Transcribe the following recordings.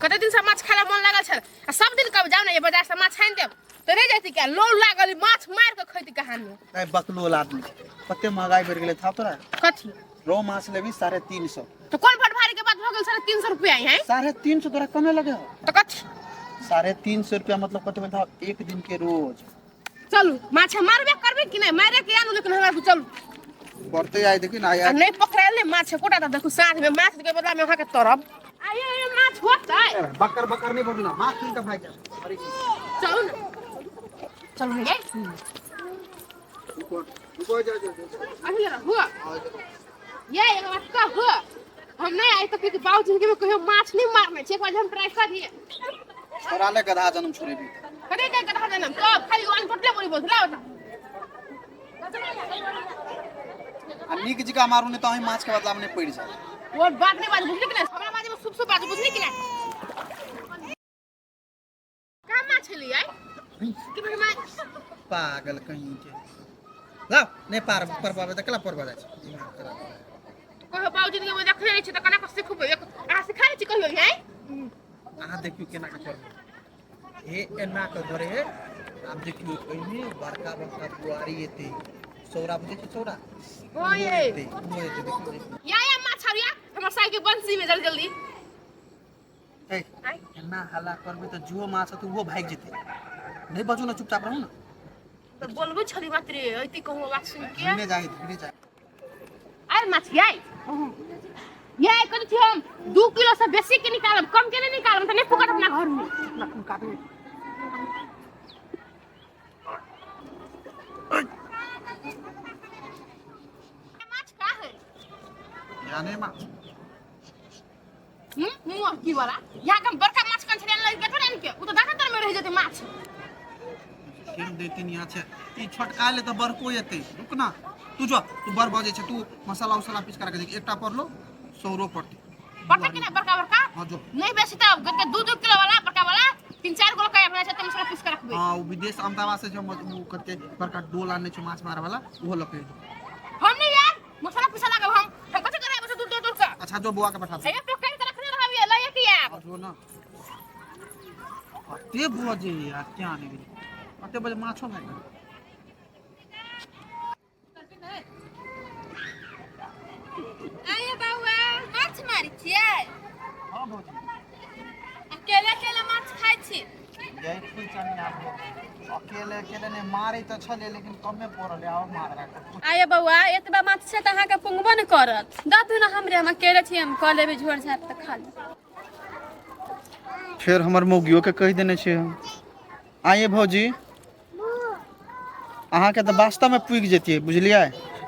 कते दिन से माछ खाला मन लागल छ आ सब दिन कब जाऊ ना ये बाजार से माछ छान देब तो रह जाती क्या लो लागल माछ मार के खैती कहानी ए बकलोल आदमी कते महंगाई बढ़ गेले था तोरा कथी रो माछ लेबी 350 तो कौन फट भारी के बात हो गेल 350 रुपया है 350 तोरा कमे लगे हो तो कथी 350 रुपया मतलब कते में था एक दिन के रोज चलू माछ मारबे करबे कि नहीं मारे के आनु लेकिन हमरा को चलू बढ़ते आए देखी ना आया नहीं पकड़ले माछ कोटा त देखू साँझ में माछ के बदला में वहां के तरब आये माछ होता है बकर बकर नहीं बोलना माछ किन का भाई चलू ना चलू है रुको जा अभी हुआ ये एक बात का हुआ हम नहीं आए तो कि बाबू जिंदगी में कहियो माछ नहीं मारने छे एक बार हम ट्राई करिए छोरा ले गधा जन्म छोड़े भी करे के गधा जन्म तो खाली वन पटले बोली बोल रहा होता आ निक जी का मारू ने तो हम माछ के बदला में पड़ जाए वो बात नहीं बात बुझली कि नहीं हमरा बाजे में सुब बात बुझली कि नहीं का माछ लिया कि मैं माछ पागल कहीं के लाओ ने पार पर पावे त कला पर बाजा दिमाग खराब कहो बाबू जिंदगी में देख रहे छी त कना को सिखबे आ सिखाई छी कहियो है आ देखियो केना का कर ए एना का धरे आप देखियो कहीं बड़का बड़का बुआरी एते सौरा बुझे छी सौरा ओ ये देखियो या माछरिया हमर साई के बंसी में जल्दी जल्दी ए एना हल्ला करबे त जुओ माछ त वो भाग जेते नहीं बजो ना चुपचाप रहू ना तो बोलबो छली बात रे ऐती कहू बात सुन के धीरे जाए आय माछ याय ये कथि थी हम 2 किलो से बेसी के निकालब कम के नहीं निकालब त नहीं फुकट अपना घर में अपना फुका दे माछ का है याने माछ मुंह की वाला या कम बड़का माछ कन छले लग के थोड़े के उ तो दाना में रह जते माछ फिर देती नहीं आछे ई छोटका ले तो बड़को येते रुक ना तू जो तू बर बजे छे तू मसाला उसाला पीस करके देख एकटा पर लो 100 रो पड़ती पड़ता कि ना बड़का बड़का हां जो नहीं बेसी त गट के 2 किलो वाला बड़का वाला 3-4 किलो का बना छते मसाला पीस के रखबे हां वो विदेश अहमदाबाद से जो वो करके बड़का डोल आने छे माछ मारे वाला वो लके हम नहीं यार मसाला पीसा लगा हम कथि करे बस दूर दूर का अच्छा जो बुआ के बैठा ए तो कहीं रखने रहबे लाया कि यार जो ना ते बुआ जी यार क्या नहीं अते बजे माछो में आये बाबा माछ मारी छियै हां भौजी अकेले अकेले माछ खाइ छी यही फूल चनिया अकेले अकेले ने मारे तो छले लेकिन कमे पड़ले और मार रहा आये बउआ एतबा माछ से त अहाँ के पुंगबो न करत दतु न हमरे हम अकेले छी हम क लेबे झोर झाप त खा ले फिर हमर मौगियो के कह देने छे हम आइए भौजी अहाँ के तो वास्तव में पुग जेतिए बुझलिए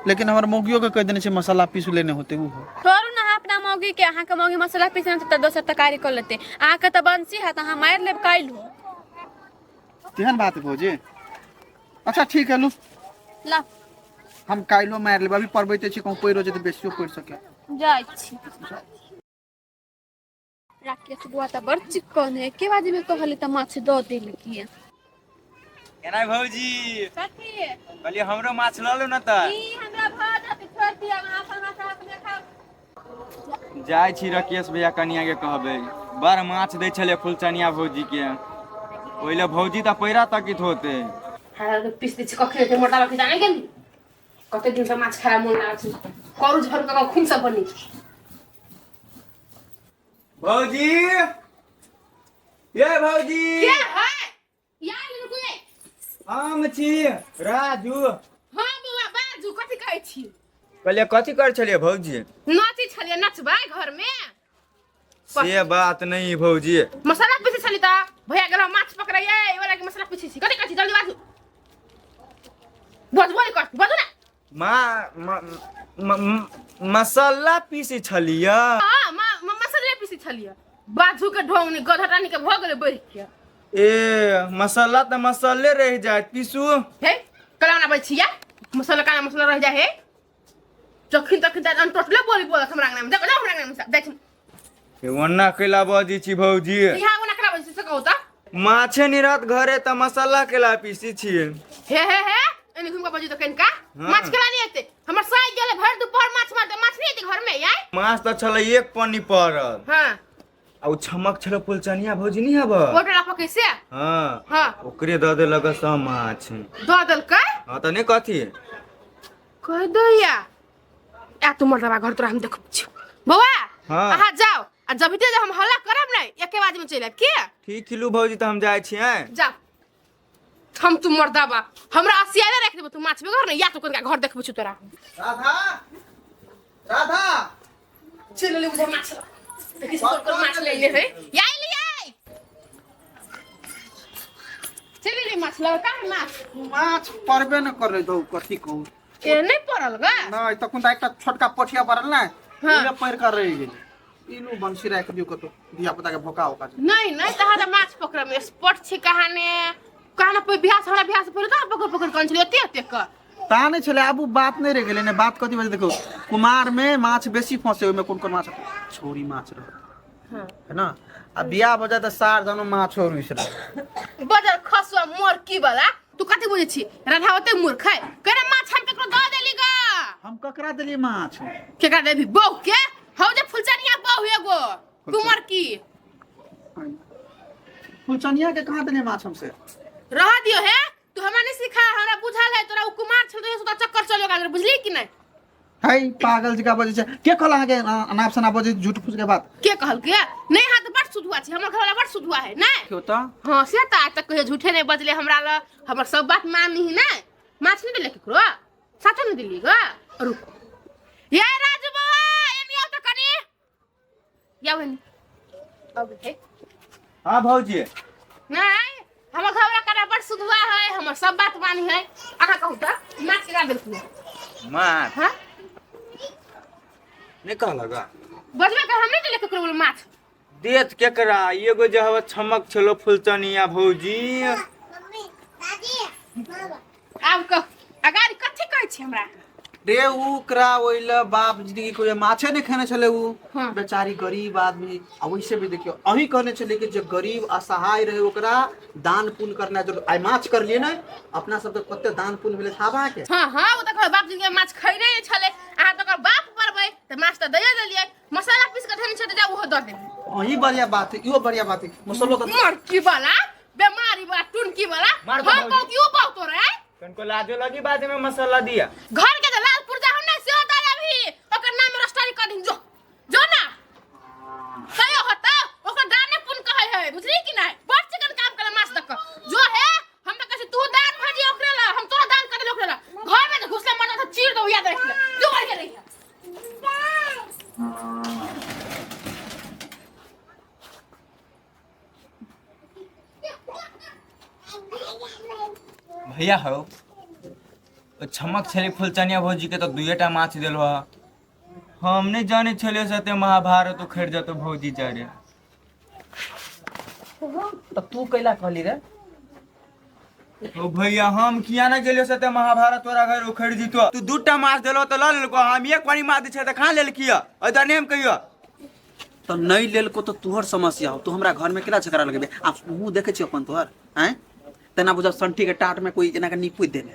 लेकिन हमर मौगियो के कह देने छे मसाला पीस लेने होते उ छोड़ू न अपना मौगी के अहाँ के मौगी मसाला पीसने त दोसर तरकारी कर लेते अहाँ के त बंसी है त अहाँ मार लेब काइलू केहन बात है भौजी अच्छा ठीक है लू ला हम काइलो मार लेब अभी परबैते छी कहूं पैरो जेते बेसियो पड़ सके जाय छी राकेश बुआ त बड़ चिकन है के बाजी में कहले त माछ द देल किया केना भौजी कथि कहलिए हमरो माछ ल लो न त ई हमरा भात छोड़ दिया वहां पर माछ में खाओ जाय छी राकेश भैया कनिया के कहबे बड़ माछ दै छले फुलचनिया भौजी के ओइले भौजी त पैरा तकित होते हां पीस दे छी कखे के मोटा रखी जाने गेली कते दिन से माछ खाए मन लाग छी करू झर के खुन सब बनी भौजी ये भौजी क्या है यार रुको ये हम छी राजू हां बुआ बाजू कथि कहै छी कहलिए कथि कर छलिए भौजी नाची छलिए नचबा घर में से बात नहीं भौजी मसाला पीसे छली त भैया गेल माछ पकड़ाइए ए वाला के मसाला पीसे छी कथि कहै छी जल्दी बाजू बोल ना मसाला पीसी छलिए हां मसाला पीसे छलिए बाजू के ढोंग ने गधटानी के भ गेले बढ़ के ए मसाला त मसाले रह जात पीसू हे कला ना बचिया मसाला का मसाला रह जाए है चखिन तखिन त टोटले बोली बोलत हमरा अंगना में देखो ना हमरा अंगना में देख के वन्ना केला बाजी छी भौजी यहाँ ओना कला बजि सकौ त माछे निरात घरे त मसाला केला पीसी छी हे एने घुम के बजि त कनका माछ केला नहीं आते हमर साई गेले भर दोपहर माछ मार दे माछ नहीं आते घर में यार माछ त छले एक पन्नी पड़ल हां आ छमक छलो फुलचनिया भौजी नहीं हब ओटला पके से हाँ हां ओकरे द दे लगा सब माछ दो दल के हाँ तो नहीं कथी कह दैया या तुम दबा घर तोरा हम देखब छी बौआ हाँ। आहा जाओ आ जब ते हम हल्ला करब नै एके बाज में चल आब के ठीक किलो भौजी तो हम जाए छी हैं जा हम तुम मर्दाबा हमरा असियाले रख देबो तू माछ बेगर नै या तो कनका घर देखब छी तोरा राधा राधा चल ले बुझा माछ देखि तोर माछ ले ले है या ले आई चल ले माछ ल का माछ माछ परबे न करे दो कथी कहू ए नहीं पड़ल गा नहीं तखन त एकटा छोटका पोठिया पड़ल ना हाँ। ओले पैर कर रही गेल इनु बंसी राख दियो कतो दिया पता के भोका होका नहीं नहीं तहरा माछ पकड़ में स्पॉट छी कहाने कहना पे बियाह हमरा बियाह से पहले तो पकड़ पकड़ कन छले एते एते का ता नहीं चले आबू बात नहीं रह गेले ने बात कथी बजे देखो कुमार में माछ बेसी फंसे ओमे कोन कोन माछ छोरी माछ रह हां है ना अब बियाह बजा त सार जनो माछ और इसरा बजर खसवा मोर की वाला तू कथि बुझे छी राधावते मूर्ख है करे माछ हम केकरो द देली गा हम ककरा देली माछ केकरा देबी बौ के हौ जे फुलचनिया बौ एगो कुमार की फुलचनिया के कहां देने माछ हमसे रह दियो है तू हमरा नहीं सिखा हमरा बुझाल है तोरा उ कुमार छल तो सुता चक्कर चलेगा बुझली कि नहीं है पागल जी का बजे छे के कहला के अनाप सना बजे झूठ फूस के बात के कहल के नहीं हाथ बड़ सुधुआ छी हमर घर वाला बड़ सुधुआ है नहीं क्यों तो हां से त आज तक कहियो झूठे नहीं बजले हमरा ल हमर सब बात माननी ही ना माछ नहीं देले केकरो साचो नहीं दिली गा रुक ये राजू बाबा एनी आउ त कनी या बनी अब है हाँ भौजी नहीं हमर घर वाला करा बड़ सुधुआ है हमर सब बात मानी है आका कहू त माछ केना देल तू माछ हां नहीं कह लगा बजबे कर हम नहीं देले केकरो बोल माछ देत केकरा एगो जे हवा छमक छलो फुलचनिया भौजी आब कह अगारी कथि कहै छी हमरा रे उकरा ओइला बाप जिंदगी को ये माछे नहीं खाने चले वो हाँ। बेचारी गरीब आदमी आ वैसे भी देखियो अही कहने चले कि जो गरीब असहाय रहे ओकरा दान पुण्य करना जो आई माछ कर लिए ना अपना सब तो कते दान पुण्य भेले थाबा के हां हां ओ त बाप जिनके माछ खैरे छले अहाँ त बाप परबै त माछ त दया देलिए मसाला पीस के धनि छते जा ओहो द दे अही बढ़िया बात है यो बढ़िया बात है मसलो तो मरकी वाला बीमारी वाला टुनकी वाला मार हम दो को क्यों पाउ तो रे कनको लाजो लगी बाद में मसाला दिया घर के त लाल पुरजा हम नहीं से होता अभी ओकर नाम रस्टारी कर दिन जो जो ना कयो होता ओकर दाने पुन कहै है बुझली कि नहीं बड़ चिकन काम करे माछ तक जो है हम त कहै तू दान भाजी ओकरे ला हम तोरा दान कर दे ओकरे ला घर में तो घुसले मना त चीर दो याद रख ले तू घर के रही भैया हो छमक छले फुलचनिया भौजी के तो दुएटा माछ देलो हम नहीं जाने छले सते महाभारत उखड़ जतो भौजी जारे तो तू कैला कहली रे ओ भैया हम किया ना गेलियो सते महाभारत तोरा घर उखड़ जीतो तू दूटा माछ देलो तो ल लेलको हम एक पानी माछ दे छै त खा लेल किया अदर नेम कहियो तो नहीं लेल को तो तुहर समस्या हो तू हमरा घर में केला झगड़ा लगेबे आ मुंह देखे छी अपन तोहर हैं तना बुझा संठी के टाट में कोई एना के नीपुत देने